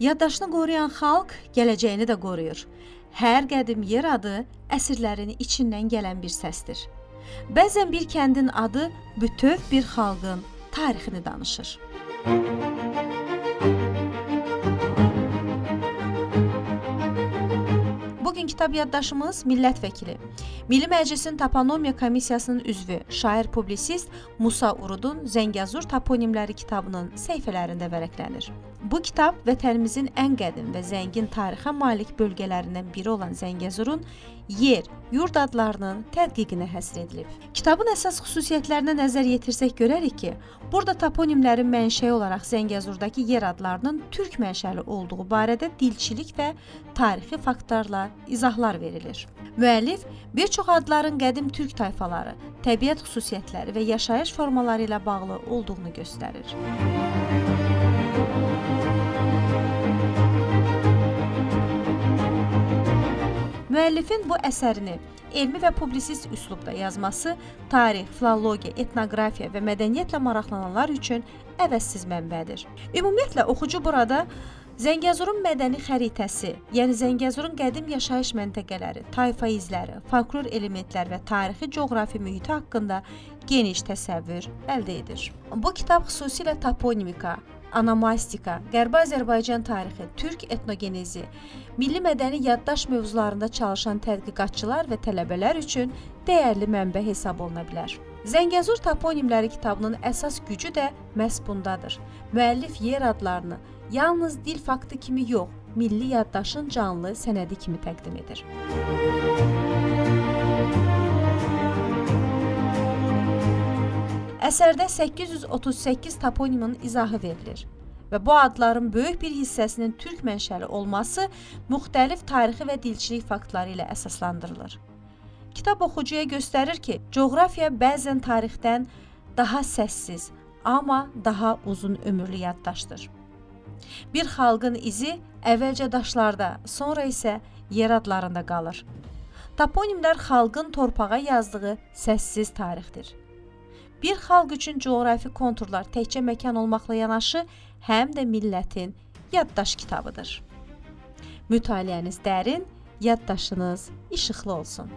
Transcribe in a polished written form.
Yaddaşını qoruyan xalq gələcəyini də qoruyur. Hər qədim yer adı əsrlərin içindən gələn bir səsdir. Bəzən bir kəndin adı bütöv bir xalqın tarixini danışır. Bugün kitab yaddaşımız millət vəkili, Milli Məclisin Toponomiya Komissiyasının üzvü, şair-publisist Musa Urudun Zəngəzur toponimləri kitabının səhifələrində vərəqlənir. Bu kitab vətənimizin ən qədim və zəngin tarixə malik bölgələrindən biri olan Zəngəzurun yer, yurd adlarının tədqiqinə həsr edilib. Kitabın əsas xüsusiyyətlərinə nəzər yetirsək görərik ki, burada toponimlərin mənşəyi olaraq Zəngəzurdakı yer adlarının türk mənşəli olduğu barədə dilçilik və tarixi faktlarla izahlar verilir. Müəllif bir çox adların qədim türk tayfaları, təbiət xüsusiyyətləri və yaşayış formaları ilə bağlı olduğunu göstərir. Müəllifin bu əsərini elmi və publisist üslubda yazması tarix, filologiya, etnografiya və mədəniyyətlə maraqlananlar üçün əvəzsiz mənbədir. Ümumiyyətlə, oxucu burada Zəngəzurun mədəni xəritəsi, yəni Zəngəzurun qədim yaşayış məntəqələri, tayfa izləri, folklor elementlər və tarixi coğrafi mühiti haqqında geniş təsəvvür əldə edir. Bu kitab xüsusilə toponimika, onomastika, Qərbi Azərbaycan tarixi, türk etnogenezi, milli mədəni yaddaş mövzularında çalışan tədqiqatçılar və tələbələr üçün dəyərli mənbə hesab oluna bilər. Zəngəzur toponimləri kitabının əsas gücü də məhz bundadır. Müəllif yer adlarını yalnız dil faktı kimi yox, milli yaddaşın canlı sənədi kimi təqdim edir. Əsərdə 838 toponimin izahı verilir və bu adların böyük bir hissəsinin türk mənşəli olması müxtəlif tarixi və dilçilik faktları ilə əsaslandırılır. Kitab oxucuya göstərir ki, coğrafiya bəzən tarixdən daha səssiz, amma daha uzun ömürlü yaddaşdır. Bir xalqın izi əvvəlcə daşlarda, sonra isə yer adlarında qalır. Toponimlər xalqın torpağa yazdığı səssiz tarixdir. Bir xalq üçün coğrafi konturlar təkcə məkan olmaqla yanaşı, həm də millətin yaddaş kitabıdır. Mütaliəniz dərin, yaddaşınız işıqlı olsun.